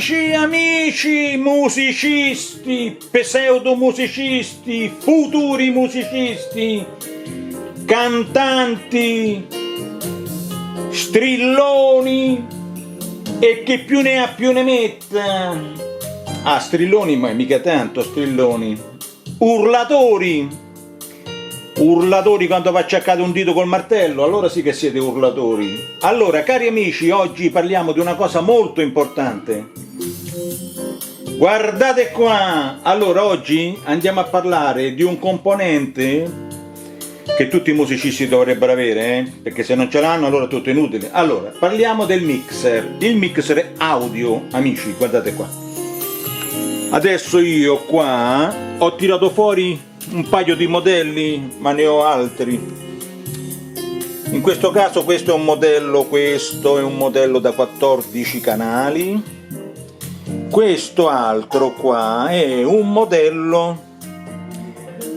Amici musicisti, pseudomusicisti, futuri musicisti, cantanti, strilloni e chi più ne ha più ne metta. Ah, strilloni, ma mica tanto strilloni. Urlatori quando va acciaccato un dito col martello, allora sì che siete urlatori. Allora, cari amici, oggi parliamo di una cosa molto importante. Guardate qua! Allora, oggi andiamo a parlare di un componente che tutti i musicisti dovrebbero avere, perché se non ce l'hanno allora è tutto inutile. Allora, parliamo del mixer. Il mixer audio, amici, guardate qua. Adesso io qua ho tirato fuori un paio di modelli, ma ne ho altri. In questo caso questo è un modello da 14 canali. Questo altro qua è un modello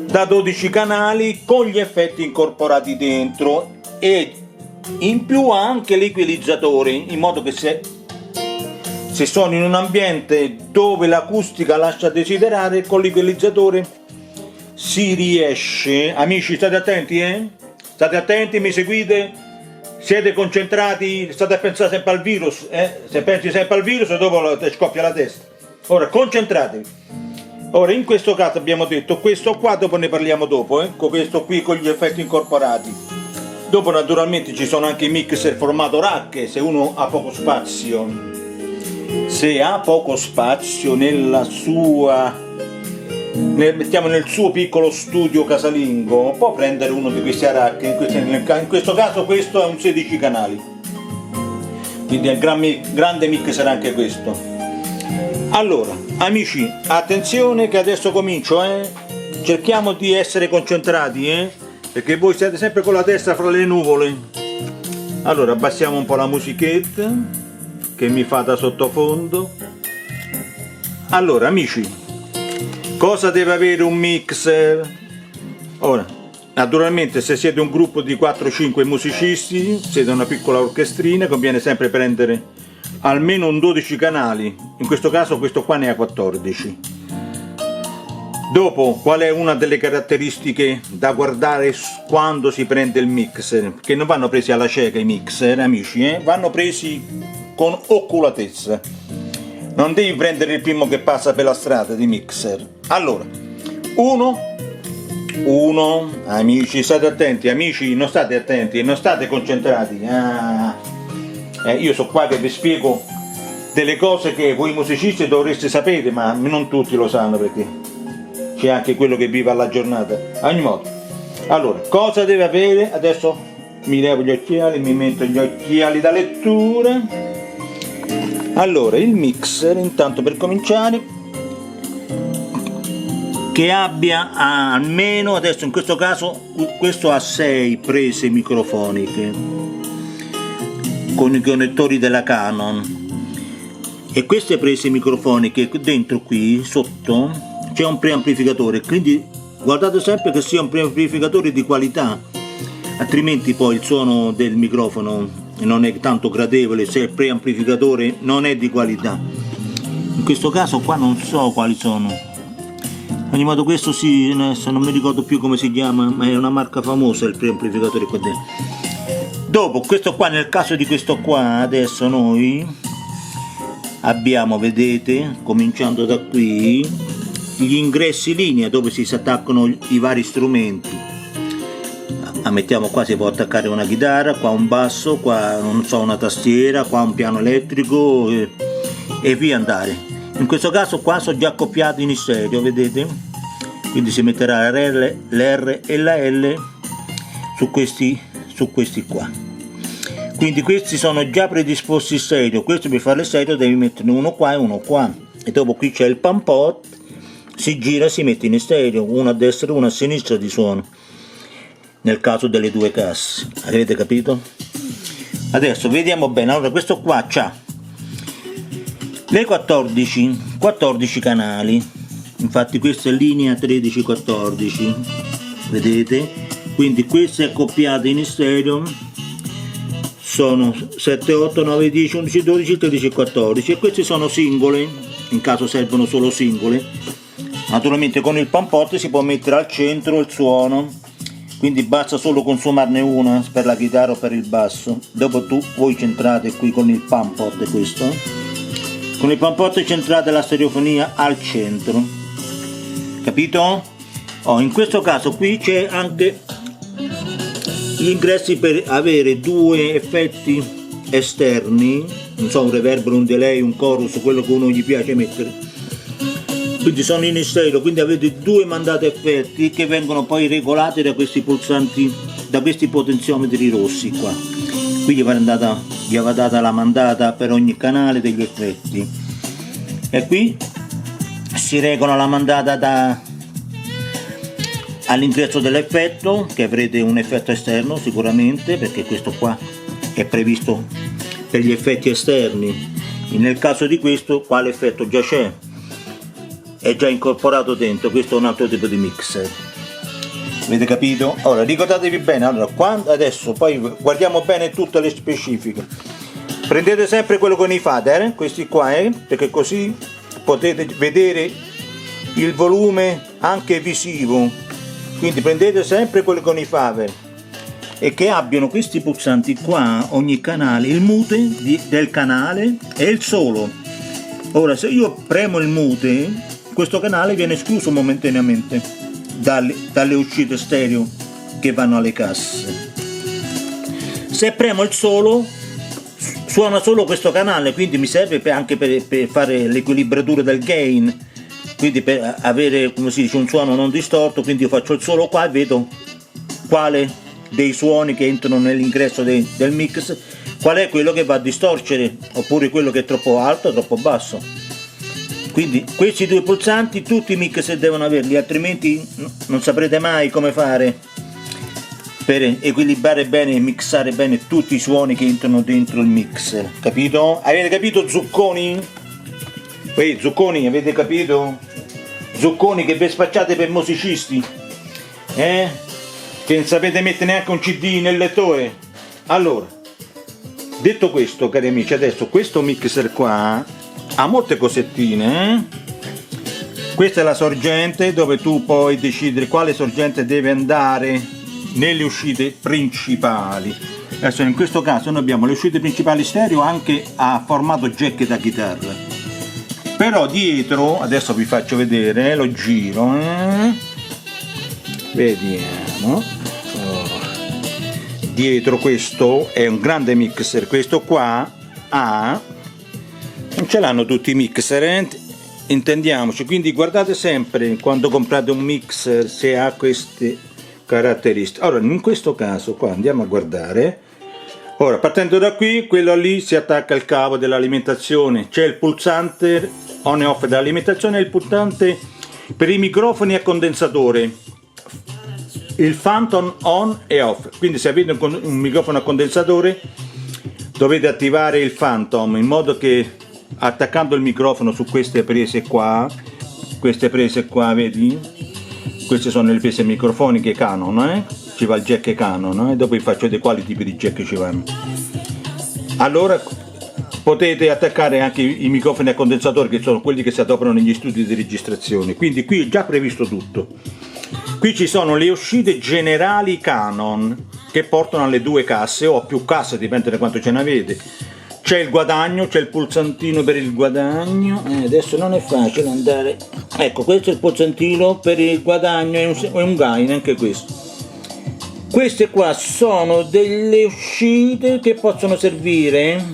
da 12 canali con gli effetti incorporati dentro e in più anche l'equalizzatore, in modo che se sono in un ambiente dove l'acustica lascia desiderare, con l'equalizzatore si riesce. Amici, state attenti, state attenti, mi seguite, siete concentrati, state a pensare sempre al virus, se pensi sempre al virus dopo ti scoppia la testa. Ora concentratevi. Ora, in questo caso abbiamo detto questo qua, dopo ne parliamo dopo, con questo qui con gli effetti incorporati. Dopo naturalmente ci sono anche i mixer formato rack, se uno ha poco spazio. Se ha poco spazio nella sua, mettiamo nel suo piccolo studio casalingo, può prendere uno di questi rack. In questo caso questo è un 16 canali, quindi è grande mixer anche questo. Allora amici, attenzione che adesso comincio, cerchiamo di essere concentrati, perché voi siete sempre con la testa fra le nuvole. Allora abbassiamo un po' la musichetta che mi fa da sottofondo. Allora amici, cosa deve avere un mixer? Ora, naturalmente se siete un gruppo di 4-5 musicisti, siete una piccola orchestrina, conviene sempre prendere almeno un 12 canali. In questo caso questo qua ne ha 14. Dopo, qual è una delle caratteristiche da guardare quando si prende il mixer? Che non vanno presi alla cieca i mixer, amici, vanno presi con oculatezza. Non devi prendere il primo che passa per la strada di mixer. Allora, uno, amici, state attenti, amici, non state attenti, non state concentrati. Io sono qua che vi spiego delle cose che voi musicisti dovreste sapere, ma non tutti lo sanno, perché c'è anche quello che vive alla giornata. A ogni modo, allora, cosa deve avere? Adesso mi levo gli occhiali, mi metto gli occhiali da lettura. Allora, il mixer, intanto per cominciare, che abbia almeno, adesso in questo caso questo ha 6 prese microfoniche con i connettori della Canon, e queste prese microfoniche dentro qui sotto c'è un preamplificatore, quindi guardate sempre che sia un preamplificatore di qualità, altrimenti poi il suono del microfono non è tanto gradevole se il preamplificatore non è di qualità. In questo caso qua non so quali sono. Ogni modo questo sì, adesso non mi ricordo più come si chiama, ma è una marca famosa il preamplificatore qua dentro. Dopo questo qua, nel caso di questo qua, adesso noi abbiamo, vedete, cominciando da qui, gli ingressi linea dove si attaccano i vari strumenti. Mettiamo qua, si può attaccare una chitarra, qua un basso, qua non so, una tastiera, qua un piano elettrico e via andare. In questo caso qua sono già accoppiati in stereo, vedete? Quindi si metterà l'R e la L su questi qua. Quindi questi sono già predisposti in stereo. Questo per fare il stereo devi metterne uno qua e uno qua, e dopo qui c'è il pan pot, si gira, si mette in stereo, uno a destra e uno a sinistra di suono, nel caso delle due casse. Avete capito? Adesso vediamo bene. Allora questo qua c'ha le 14 canali, infatti questa è linea 13-14, vedete? Quindi questa è accoppiata in stereo sono 7, 8, 9, 10, 11, 12, 13 e 14 e queste sono singole, in caso servono solo singole. Naturalmente con il pan-pot si può mettere al centro il suono, quindi basta solo consumarne una per la chitarra o per il basso. Dopo voi centrate qui con il pan-pot, questo con il pan-pot centrate la stereofonia al centro, capito? In questo caso qui c'è anche gli ingressi per avere due effetti esterni, non so, un reverbero, un delay, un chorus, quello che uno gli piace mettere. Quindi sono in stereo, quindi avete due mandate effetti che vengono poi regolati da questi pulsanti, da questi potenziometri rossi qua. Qui gli va data la mandata per ogni canale degli effetti e qui si regola la mandata all'ingresso dell'effetto, che avrete un effetto esterno sicuramente, perché questo qua è previsto per gli effetti esterni. Nel caso di questo qua l'effetto già c'è, è già incorporato dentro, questo è un altro tipo di mixer. Avete capito? Ora ricordatevi bene, adesso poi guardiamo bene tutte le specifiche. Prendete sempre quello che ne fate, questi qua, perché così potete vedere il volume anche visivo. Quindi prendete sempre quello con i fave e che abbiano questi pulsanti qua, ogni canale, il mute del canale e il solo. Ora se io premo il mute, questo canale viene escluso momentaneamente dalle uscite stereo che vanno alle casse. Se premo il solo, suona solo questo canale, quindi mi serve anche per fare l'equilibratura del gain, quindi per avere, come si dice, un suono non distorto. Quindi io faccio il solo qua e vedo quale dei suoni che entrano nell'ingresso del mix, qual è quello che va a distorcere, oppure quello che è troppo alto o troppo basso. Quindi questi due pulsanti tutti i mixer devono averli, altrimenti non saprete mai come fare per equilibrare bene e mixare bene tutti i suoni che entrano dentro il mixer, capito? Avete capito, zucconi? Zucconi, avete capito? Zucconi che vi spacciate per musicisti, che non sapete mettere neanche un CD nel lettore. Allora, detto questo, cari amici, adesso questo mixer qua ha molte cosettine. Questa è la sorgente, dove tu puoi decidere quale sorgente deve andare nelle uscite principali. Adesso in questo caso noi abbiamo le uscite principali stereo anche a formato jack da chitarra, però dietro, adesso vi faccio vedere, lo giro, vediamo. Dietro questo è un grande mixer, questo qua non ce l'hanno tutti i mixer, intendiamoci, quindi guardate sempre quando comprate un mixer se ha queste caratteristiche. Ora in questo caso qua andiamo a guardare, ora partendo da qui, quello lì si attacca al cavo dell'alimentazione, c'è il pulsante on e off dell'alimentazione e il pulsante per i microfoni a condensatore, il phantom on e off. Quindi se avete un microfono a condensatore dovete attivare il phantom, in modo che attaccando il microfono su queste prese qua, vedi? Queste sono le prese microfoniche Canon, ci va il jack Canon, e dopo vi faccio vedere quali tipi di jack ci vanno. Allora potete attaccare anche i microfoni a condensatore, che sono quelli che si adoperano negli studi di registrazione, quindi qui è già previsto tutto. Qui ci sono le uscite generali Canon che portano alle due casse o a più casse, dipende da quanto ce ne avete. C'è il guadagno, c'è il pulsantino per il guadagno, adesso non è facile andare, ecco, questo è il pulsantino per il guadagno, è un gain anche questo. Queste qua sono delle uscite che possono servire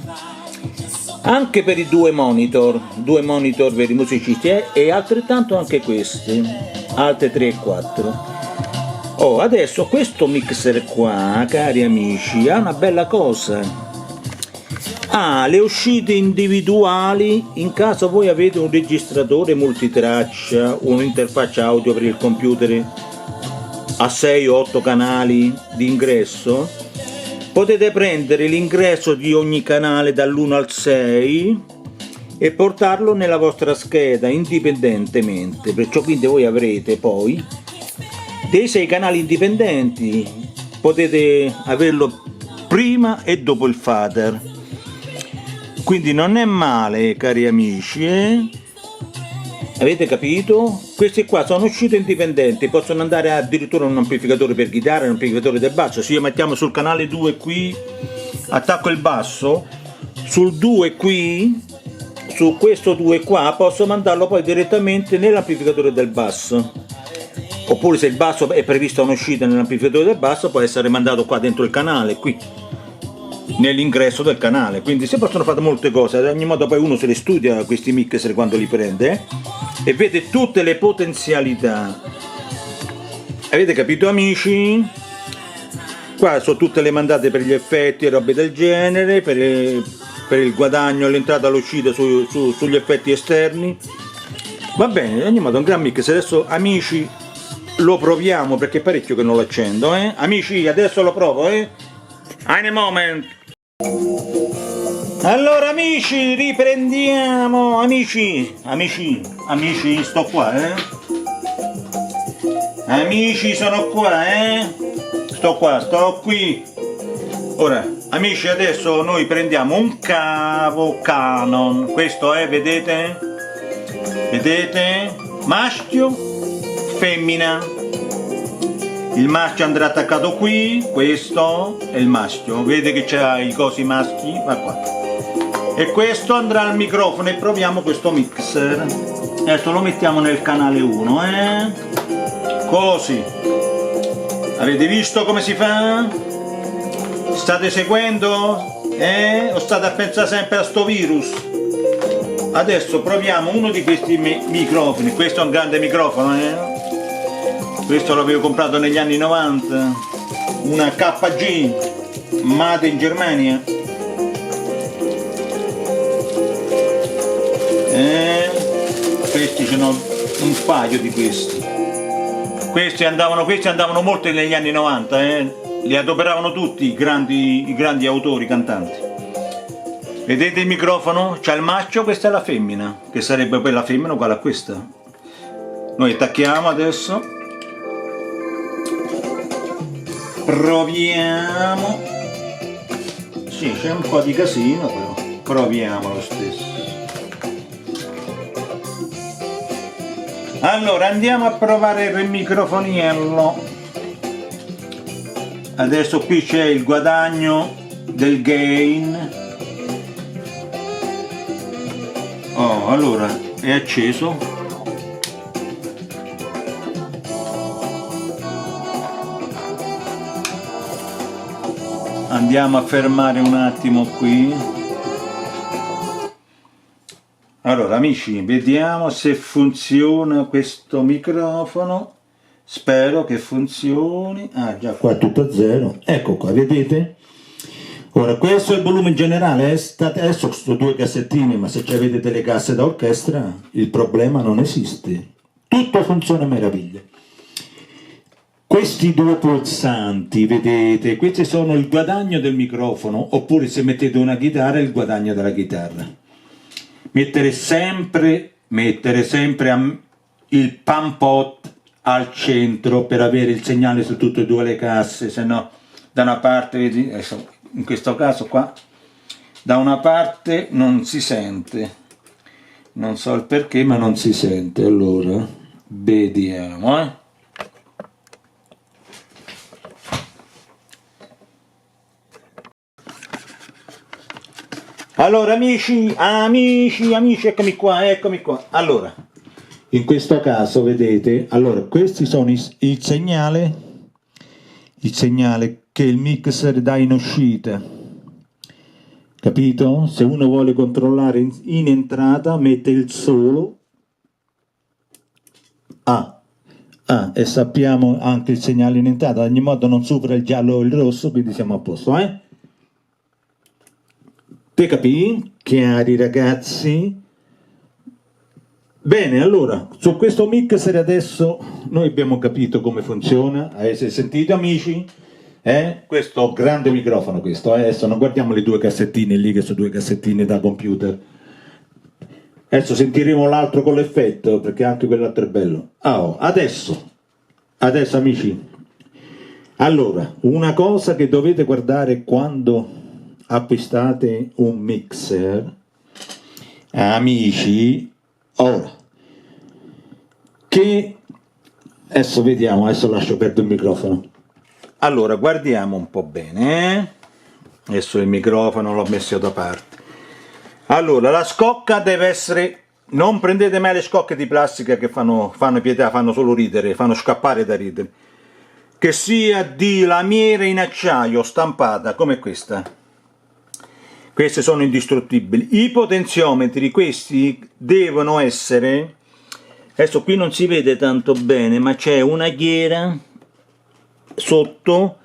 anche per i due monitor per i musicisti, e altrettanto anche queste, altre 3 e 4. Adesso questo mixer qua, cari amici, ha una bella cosa. Le uscite individuali in caso voi avete un registratore multitraccia, un'interfaccia audio per il computer a 6 o 8 canali di ingresso. Potete prendere l'ingresso di ogni canale dall'1 al 6 e portarlo nella vostra scheda indipendentemente, perciò quindi voi avrete poi dei 6 canali indipendenti. Potete averlo prima e dopo il fader, quindi non è male, cari amici, eh? Avete capito? Questi qua sono uscite indipendenti, possono andare addirittura un amplificatore per chitarra, un amplificatore del basso. Se io mettiamo sul canale 2 qui, attacco il basso, sul 2 qui, su questo 2 qua, posso mandarlo poi direttamente nell'amplificatore del basso. Oppure se il basso è previsto un'uscita nell'amplificatore del basso, può essere mandato qua dentro il canale, qui, nell'ingresso del canale. Quindi si possono fare molte cose, ad ogni modo poi uno se le studia questi mixer quando li prende, e vede tutte le potenzialità. Avete capito, amici? Qua sono tutte le mandate per gli effetti e robe del genere, per il guadagno, l'entrata e l'uscita sugli effetti esterni. Va bene, ad ogni modo un gran mix. Adesso, amici, lo proviamo perché è parecchio che non lo accendo, eh? Amici, adesso lo provo, eh? In a moment. Allora, amici, riprendiamo. Amici, sto qua, eh? Amici, sono qua, eh? Sto qui. Ora, amici, adesso noi prendiamo un cavo Canon. Questo è, vedete? Vedete? Maschio, femmina. Il maschio andrà attaccato qui, questo è il maschio, vede che c'ha i cosi maschi, va qua. E questo andrà al microfono e proviamo questo mixer. Adesso lo mettiamo nel canale 1, eh? Così. Avete visto come si fa? State seguendo? O state a pensare sempre a sto virus? Adesso proviamo uno di questi microfoni. Questo è un grande microfono, eh? Questo l'avevo comprato negli anni 90, una KG made in Germania. Questi ce n'ho un paio di questi. Questi andavano molto negli anni 90, li adoperavano tutti i grandi autori, cantanti. Vedete il microfono? C'ha il maschio, questa è la femmina, che sarebbe poi la femmina uguale a questa. Noi attacchiamo adesso. Proviamo. Sì, c'è un po' di casino, però proviamo lo stesso. Allora, andiamo a provare il microfoniello. Adesso qui c'è il guadagno del gain. Oh, allora, è acceso. Andiamo a fermare un attimo qui. Allora, amici, vediamo se funziona questo microfono. Spero che funzioni. Ah, già qua è tutto a zero. Ecco qua, vedete? Ora, questo è il volume generale. Adesso sono due cassettine, ma se avete delle casse da orchestra, il problema non esiste. Tutto funziona a meraviglia. Questi due pulsanti, vedete, questi sono il guadagno del microfono, oppure se mettete una chitarra, il guadagno della chitarra. Mettere sempre il pan pot al centro per avere il segnale su tutte e due le casse, se no da una parte, vedi, in questo caso qua, da una parte non si sente, non so il perché, ma non si sente. Allora, vediamo, eh. Allora, amici, eccomi qua. Allora, in questo caso, vedete, allora, questi sono il segnale che il mixer dà in uscita, capito? Se uno vuole controllare in entrata, mette il solo A, e sappiamo anche il segnale in entrata, ad ogni modo non supera il giallo o il rosso, quindi siamo a posto, eh? Te capì? Chiari, ragazzi? Bene, allora, su questo mixer adesso noi abbiamo capito come funziona. Avete sentito, amici? Questo grande microfono, questo, adesso non guardiamo le due cassettine lì, che sono due cassettine da computer. Adesso sentiremo l'altro con l'effetto, perché anche quell'altro è bello. Adesso amici, Allora, una cosa che dovete guardare quando acquistate un mixer, amici, ora, che adesso vediamo, adesso lascio perdere il microfono. Allora, guardiamo un po' bene, adesso il microfono l'ho messo da parte. Allora, la scocca deve essere, non prendete mai le scocche di plastica che fanno pietà, fanno solo ridere, fanno scappare da ridere, che sia di lamiera in acciaio stampata come questa. Queste sono indistruttibili. I potenziometri, questi devono essere, adesso qui non si vede tanto bene, ma c'è una ghiera sotto,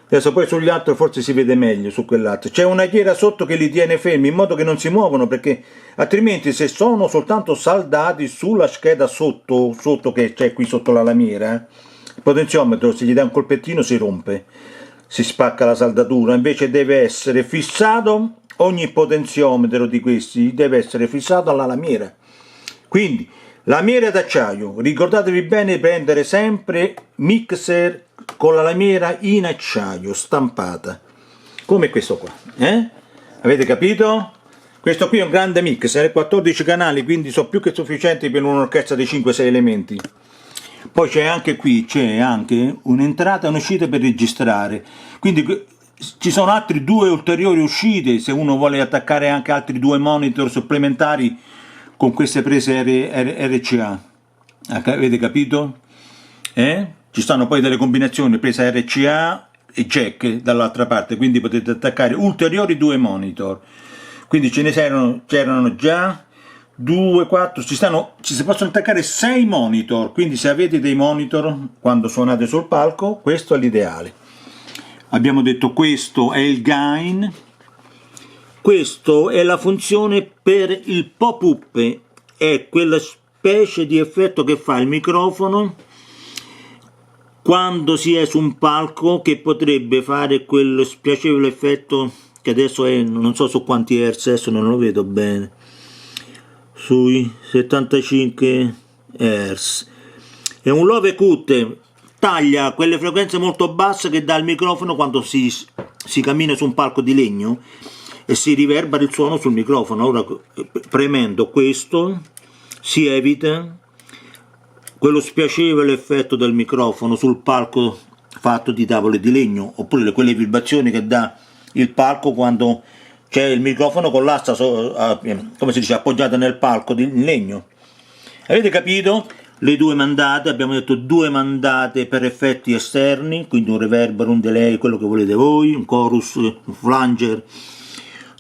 adesso poi sugli altri forse si vede meglio, su quell'altro c'è una ghiera sotto che li tiene fermi in modo che non si muovono, perché altrimenti se sono soltanto saldati sulla scheda sotto che c'è qui sotto la lamiera, il potenziometro se gli dà un colpettino si rompe, si spacca la saldatura. Invece deve essere fissato, ogni potenziometro di questi deve essere fissato alla lamiera. Quindi lamiera d'acciaio, ricordatevi bene di prendere sempre mixer con la lamiera in acciaio stampata, come questo qua, avete capito? Questo qui è un grande mixer, 14 canali, quindi sono più che sufficienti per un'orchestra di 5-6 elementi. Poi c'è anche qui, c'è anche un'entrata e un'uscita per registrare, quindi ci sono altri 2 ulteriori uscite se uno vuole attaccare anche altri 2 monitor supplementari con queste prese RCA, avete capito? Ci stanno poi delle combinazioni presa RCA e jack dall'altra parte, quindi potete attaccare ulteriori 2 monitor, quindi c'erano già 2, 4, ci si possono attaccare 6 monitor, quindi se avete dei monitor quando suonate sul palco, questo è l'ideale. Abbiamo detto questo è il gain, questo è la funzione per il pop-up, è quella specie di effetto che fa il microfono quando si è su un palco, che potrebbe fare quel spiacevole effetto che adesso è, non so su quanti hertz, adesso non lo vedo bene, sui 75 Hz. È un Love Cut, taglia quelle frequenze molto basse che dà il microfono quando si cammina su un palco di legno e si riverbera il suono sul microfono. Ora premendo questo si evita quello spiacevole effetto del microfono sul palco fatto di tavole di legno, oppure quelle vibrazioni che dà il palco quando c'è il microfono con l'asta come si dice, appoggiata nel palco di legno. Avete capito? Le 2 mandate, abbiamo detto 2 mandate per effetti esterni, quindi un reverbero, un delay, quello che volete voi, un chorus, un flanger.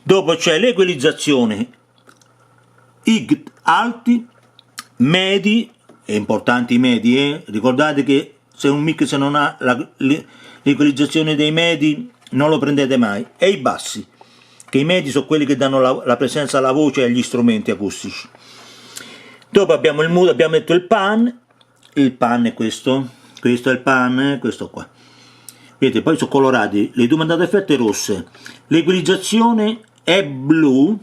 Dopo c'è l'equalizzazione IG alti, medi, è importante i medi, ricordate che se un mix non ha l'equalizzazione dei medi non lo prendete mai, e i bassi, che i medi sono quelli che danno la presenza alla voce e agli strumenti acustici. Dopo abbiamo il mood, abbiamo detto il pan è questo è il pan, questo qua, vedete, poi sono colorati, le 2 mandate effetto rosse, l'equalizzazione è blu,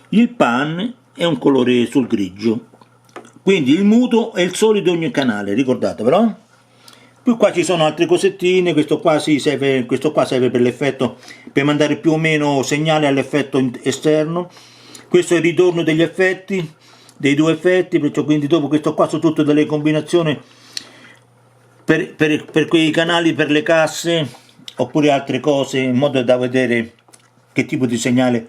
il pan è un colore sul grigio, quindi il muto è il solito di ogni canale, ricordatevelo. Poi qua ci sono altre cosettine, questo qua serve per l'effetto, per mandare più o meno segnale all'effetto esterno. Questo è il ritorno degli effetti, dei 2 effetti, perciò quindi dopo questo qua sono tutte delle combinazioni per quei canali, per le casse, oppure altre cose, in modo da vedere che tipo di segnale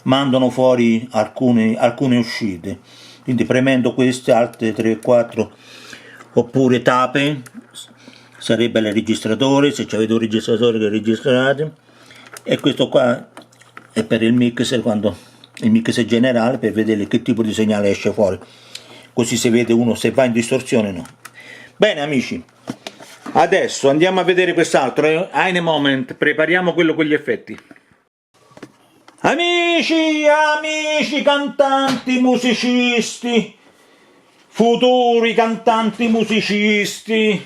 mandano fuori alcune uscite. Quindi premendo queste, altre 3 4, oppure tape, sarebbe il registratore, se avete un registratore che registrate, e questo qua è per il mixer, quando il mixer generale, per vedere che tipo di segnale esce fuori, così si vede uno se va in distorsione o no. Bene amici, adesso andiamo a vedere quest'altro, in a moment, prepariamo quello con gli effetti. Amici, cantanti, musicisti, futuri cantanti musicisti,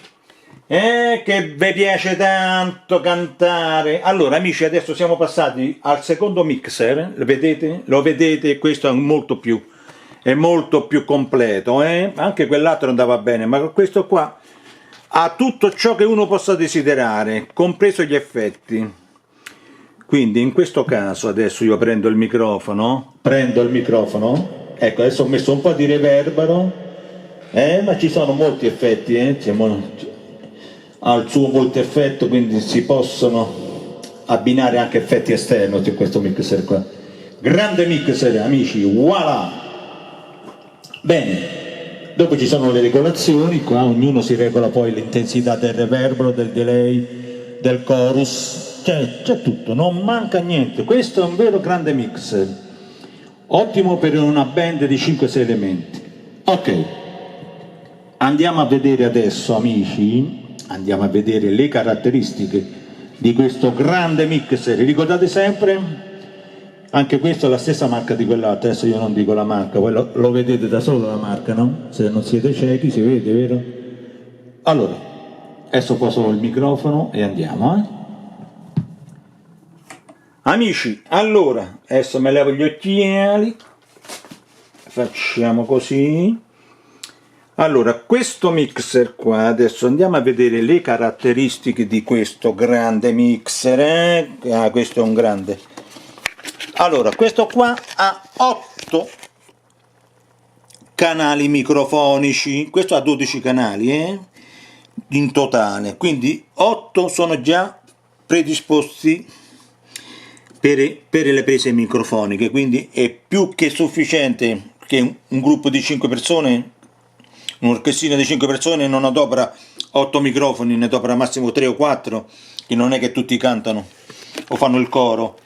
che vi piace tanto cantare. Allora amici, adesso siamo passati al secondo mixer, lo vedete, questo è molto più completo, anche quell'altro andava bene, ma questo qua ha tutto ciò che uno possa desiderare, compreso gli effetti. Quindi in questo caso adesso io prendo il microfono, ecco, adesso ho messo un po' di reverbero, ma ci sono molti effetti, ha il suo multi-effetto, quindi si possono abbinare anche effetti esterni su questo mixer qua. Grande mixer, amici, voilà! Bene. Dopo ci sono le regolazioni, qua ognuno si regola poi l'intensità del reverbero, del delay, del chorus, c'è tutto, non manca niente. Questo è un vero grande mixer, ottimo per una band di 5-6 elementi. Ok, andiamo a vedere adesso, amici, andiamo a vedere le caratteristiche di questo grande mixer. Ricordate sempre, anche questo è la stessa marca di quell'altro, adesso io non dico la marca, voi lo vedete da solo la marca, no? Se non siete ciechi si vede, vero? Allora, adesso poso il microfono e andiamo, Amici, allora, adesso me levo gli occhiali, facciamo così. Allora, questo mixer qua, adesso andiamo a vedere le caratteristiche di questo grande mixer, questo è un grande. Allora, questo qua ha 8 canali microfonici, questo ha 12 canali in totale, quindi 8 sono già predisposti per le prese microfoniche, quindi è più che sufficiente che un gruppo di 5 persone, un'orchestrina di 5 persone non adopera 8 microfoni, ne adopera massimo 3 o 4, che non è che tutti cantano o fanno il coro.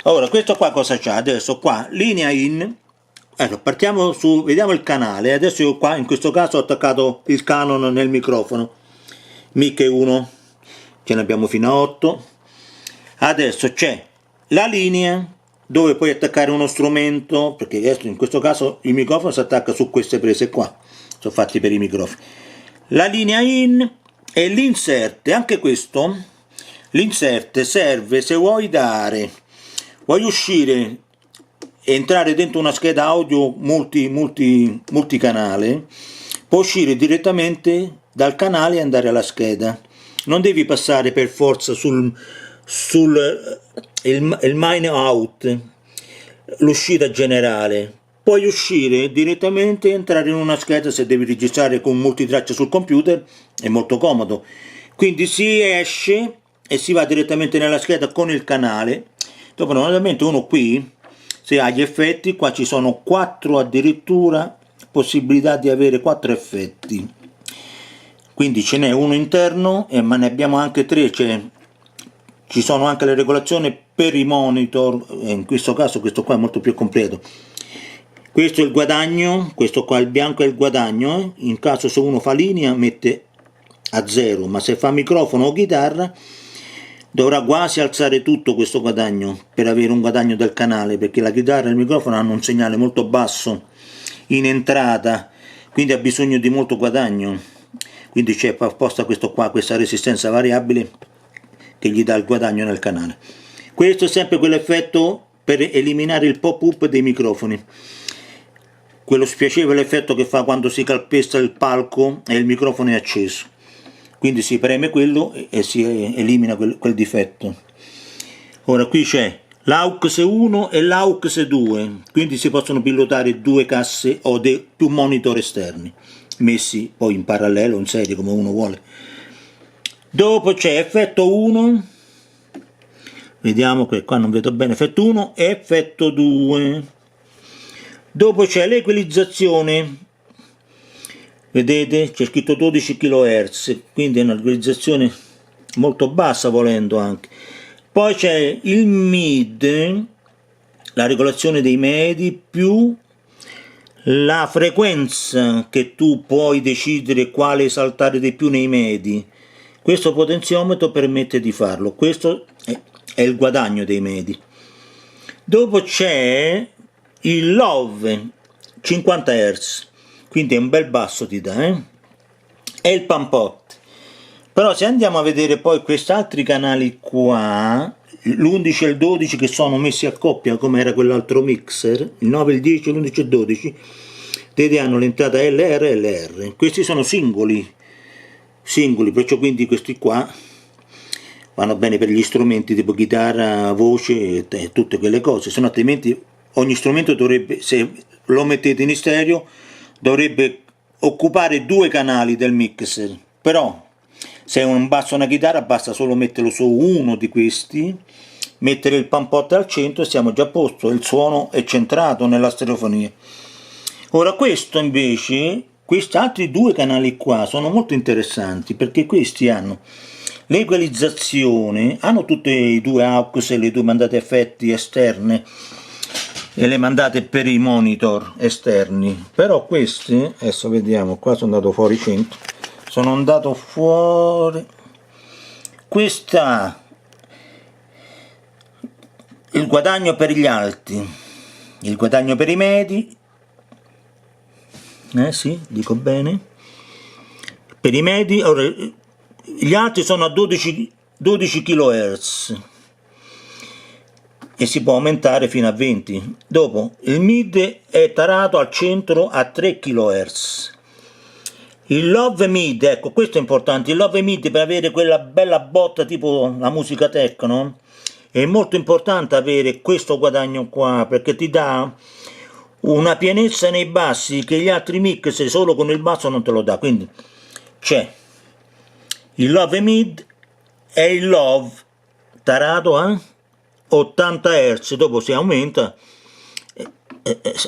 Ora, questo qua cosa c'ha? Adesso qua, linea in, partiamo su, vediamo il canale, adesso io qua in questo caso ho attaccato il Canon nel microfono, mic 1, ce ne abbiamo fino a 8, adesso c'è la linea dove puoi attaccare uno strumento, perché adesso in questo caso il microfono si attacca su queste prese qua, sono fatti per i microfoni, la linea in e l'insert, anche questo, l'insert serve se vuoi vuoi uscire e entrare dentro una scheda audio multicanale, puoi uscire direttamente dal canale e andare alla scheda, non devi passare per forza il main out, l'uscita generale, puoi uscire direttamente e entrare in una scheda. Se devi registrare con multitraccia sul computer è molto comodo, quindi si esce e si va direttamente nella scheda con il canale. Dopo normalmente uno qui, se ha gli effetti, qua ci sono 4 addirittura possibilità di avere 4 effetti, quindi ce n'è uno interno, ma ne abbiamo anche 3, ci sono anche le regolazioni per i monitor, in questo caso questo qua è molto più completo. Questo è il guadagno, questo qua il bianco è il guadagno, in caso se uno fa linea mette a 0, ma se fa microfono o chitarra dovrà quasi alzare tutto questo guadagno per avere un guadagno del canale, perché la chitarra e il microfono hanno un segnale molto basso in entrata, quindi ha bisogno di molto guadagno, quindi c'è apposta questo qua, questa resistenza variabile che gli dà il guadagno nel canale. Questo è sempre quell'effetto per eliminare il pop-up dei microfoni, quello spiacevole effetto che fa quando si calpesta il palco e il microfono è acceso, quindi si preme quello e si elimina quel difetto. Ora qui c'è l'aux 1 e l'aux 2, quindi si possono pilotare 2 casse o più monitor esterni messi poi in parallelo, in serie, come uno vuole. Dopo c'è effetto 1, vediamo che qua non vedo bene, effetto 1 e effetto 2. Dopo c'è l'equalizzazione, vedete c'è scritto 12 kHz, quindi è un'equalizzazione molto bassa volendo anche. Poi c'è il mid, la regolazione dei medi, più la frequenza che tu puoi decidere quale saltare di più nei medi. Questo potenziometro permette di farlo, questo è il guadagno dei medi. Dopo c'è il love 50 Hz, quindi è un bel basso ti dà, e il pump out. Però se andiamo a vedere poi questi altri canali qua, l'11 e il 12 che sono messi a coppia come era quell'altro mixer, il 9, il 10, l'11 e il 12, vedi hanno l'entrata LR e LR, questi sono singoli, singoli, perciò quindi questi qua vanno bene per gli strumenti tipo chitarra, voce e tutte quelle cose, se no altrimenti ogni strumento dovrebbe, se lo mettete in stereo, dovrebbe occupare 2 canali del mixer, però se è un basso o una chitarra basta solo metterlo su uno di questi, mettere il pan-pot al centro e siamo già a posto, il suono è centrato nella stereofonia. Ora questo invece, questi altri 2 canali qua sono molto interessanti perché questi hanno l'equalizzazione, hanno tutte i 2 aux e le 2 mandate effetti esterne e le mandate per i monitor esterni, però questi, adesso vediamo, qua sono andato fuori centro, sono andato fuori, questa il guadagno per gli alti, il guadagno per i medi, sì, dico bene, per i medi, ora, gli alti sono a 12 kHz e si può aumentare fino a 20. Dopo il mid è tarato al centro a 3 kHz. Il love mid, ecco questo è importante, il love mid per avere quella bella botta tipo la musica techno, è molto importante avere questo guadagno qua perché ti dà una pienezza nei bassi che gli altri mix solo con il basso non te lo dà. Quindi c'è il love mid e il love tarato a 80 Hz, dopo si aumenta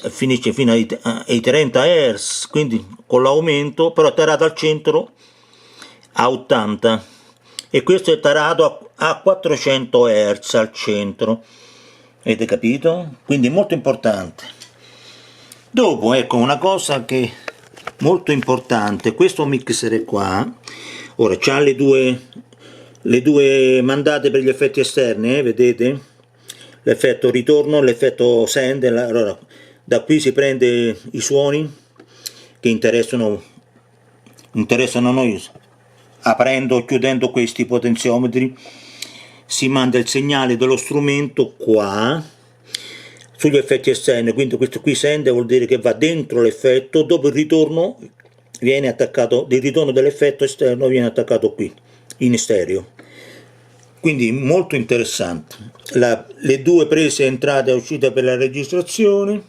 finisce fino ai 30 Hz, quindi con l'aumento, però tarato al centro a 80, e questo è tarato a 400 Hz al centro, avete capito? Quindi molto importante. Dopo ecco una cosa che è molto importante, questo mixer qua ora c'ha le due mandate per gli effetti esterni, vedete? L'effetto ritorno, l'effetto send. Allora, da qui si prende i suoni che interessano a noi, aprendo o chiudendo questi potenziometri, si manda il segnale dello strumento qua sugli effetti esterni, quindi questo qui send vuol dire che va dentro l'effetto, dopo il ritorno viene attaccato, il ritorno dell'effetto esterno viene attaccato qui in stereo. Quindi molto interessante. Le 2 prese entrate e uscite per la registrazione.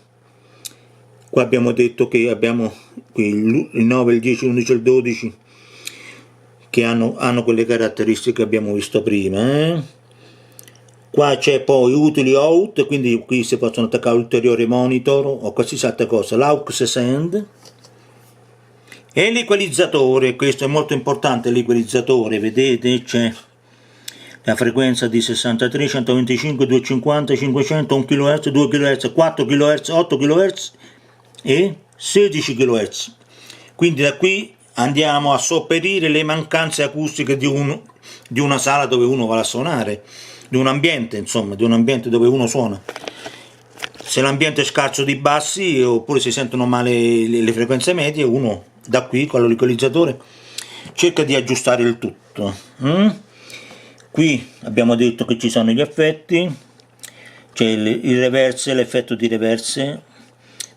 Qua abbiamo detto che abbiamo qui il 9, il 10, l'11 e il 12 che hanno quelle caratteristiche che abbiamo visto prima. Qua c'è poi utili out, quindi qui si possono attaccare ulteriori monitor o qualsiasi altra cosa. L'aux send e l'equalizzatore, questo è molto importante, l'equalizzatore, vedete c'è la frequenza di 63, 125, 250, 500, 1 kHz, 2 kHz, 4 kHz, 8 kHz e 16 kHz. Quindi da qui andiamo a sopperire le mancanze acustiche di una sala dove uno va a suonare, di un ambiente, insomma, di un ambiente dove uno suona. Se l'ambiente è scarso di bassi oppure si sentono male le frequenze medie, uno da qui con l'equalizzatore cerca di aggiustare il tutto. Qui abbiamo detto che ci sono gli effetti, c'è il reverse, l'effetto di reverse,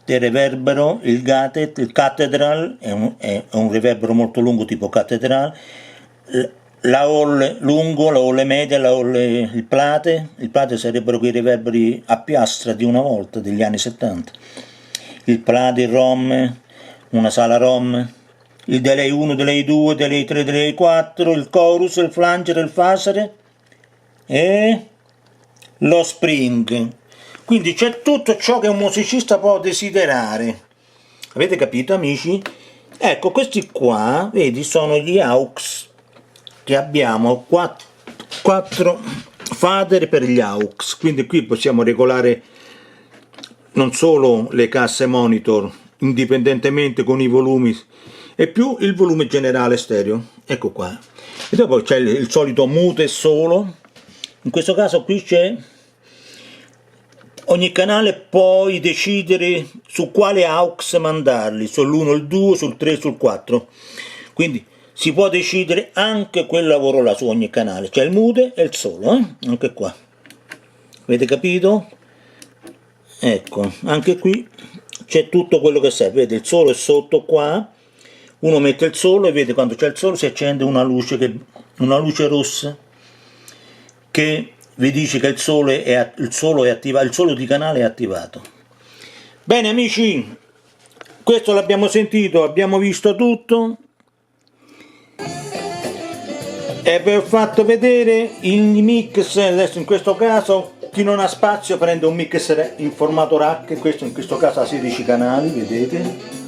del reverbero, il gated, il cathedral, è un reverbero molto lungo tipo cathedral, la hall lungo, la hall media, il plate sarebbero quei reverberi a piastra di una volta, degli anni 70, il plate, il rom, una sala rom, il delay 1, delay 2, delay 3, delay 4, il chorus, il flanger, il fasere e lo spring. Quindi c'è tutto ciò che un musicista può desiderare. Avete capito, amici? Ecco, questi qua, vedi, sono gli aux che abbiamo, 4 fader per gli aux. Quindi qui possiamo regolare non solo le casse monitor indipendentemente con i volumi e più il volume generale stereo. Ecco qua. E dopo c'è il solito mute solo. In questo caso qui c'è, ogni canale puoi decidere su quale aux mandarli, sull'1, il 2, sul 3, sul 4. Quindi si può decidere anche quel lavoro là su ogni canale. C'è il mute e il solo, anche qua. Avete capito? Ecco, anche qui c'è tutto quello che serve. Vedete, il solo è sotto qua, uno mette il sole e vede quando c'è il sole si accende una luce, una luce rossa che vi dice che il sole è attivato, il sole di canale è attivato. Bene amici, questo l'abbiamo sentito, abbiamo visto tutto e vi ho fatto vedere il mix. Adesso in questo caso chi non ha spazio prende un mixer in formato rack, questo in questo caso ha 16 canali, vedete?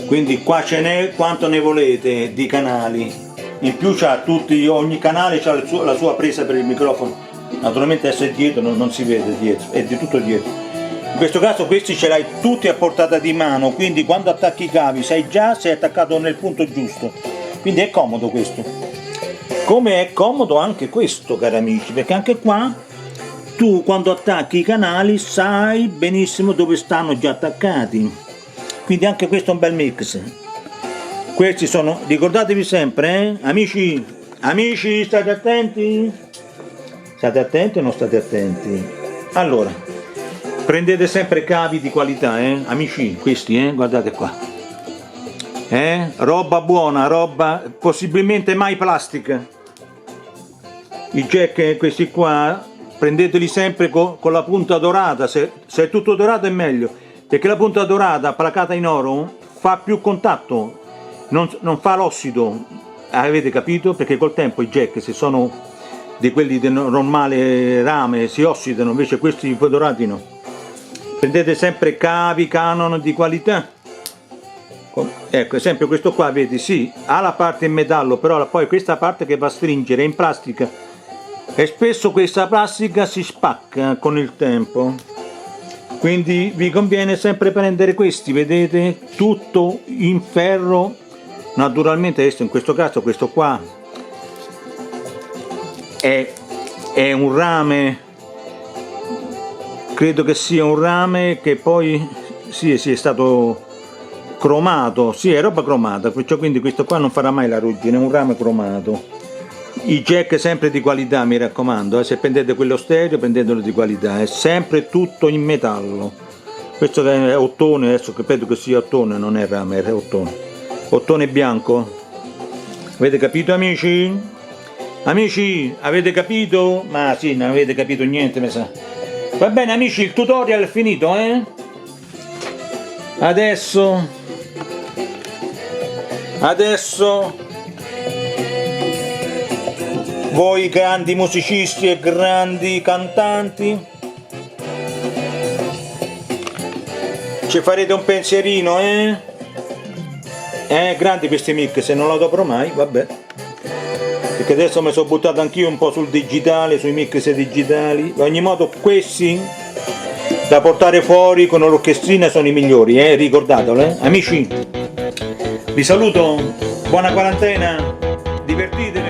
Quindi qua ce n'è quanto ne volete di canali, in più c'ha ogni canale c'ha la sua presa per il microfono, naturalmente adesso è dietro, non si vede dietro, è di tutto dietro. In questo caso questi ce l'hai tutti a portata di mano, quindi quando attacchi i cavi sai già se è attaccato nel punto giusto, quindi è comodo questo. Come è comodo anche questo, cari amici, perché anche qua tu quando attacchi i canali sai benissimo dove stanno già attaccati. Quindi anche questo è un bel mix. Questi sono, ricordatevi sempre, amici, state attenti? State attenti o non state attenti? Allora, prendete sempre cavi di qualità, amici, questi, guardate qua. Roba buona, roba possibilmente mai plastica. I jack, questi qua, prendeteli sempre con la punta dorata, se è tutto dorato è meglio. Perché la punta dorata placata in oro fa più contatto, non fa l'ossido, avete capito? Perché col tempo i jack, se sono di quelli di normale rame, si ossidano, invece questi dorati no. Prendete sempre cavi Canon di qualità. Ecco, esempio questo qua, vedi, sì, ha la parte in metallo, però poi questa parte che va a stringere è in plastica e spesso questa plastica si spacca con il tempo. Quindi vi conviene sempre prendere questi, vedete, tutto in ferro, naturalmente adesso in questo caso questo qua è un rame, credo che sia un rame che poi sì è stato cromato, sì è roba cromata, quindi questo qua non farà mai la ruggine, è un rame cromato. I jack sempre di qualità, mi raccomando, se prendete quello stereo prendetelo di qualità, è sempre tutto in metallo. Questo è ottone, adesso credo che sia ottone, non è rame, è ottone. Ottone bianco. Avete capito amici? Amici, avete capito? Ma sì, non avete capito niente, mi sa. Va bene amici, il tutorial è finito, Adesso voi grandi musicisti e grandi cantanti ci farete un pensierino, grandi questi mic, se non lo dovrò mai, vabbè, perché adesso mi sono buttato anch'io un po' sul digitale, sui mix digitali. Ad ogni modo questi da portare fuori con l'orchestrina sono i migliori, ricordatelo, amici. Vi saluto, buona quarantena, divertitevi.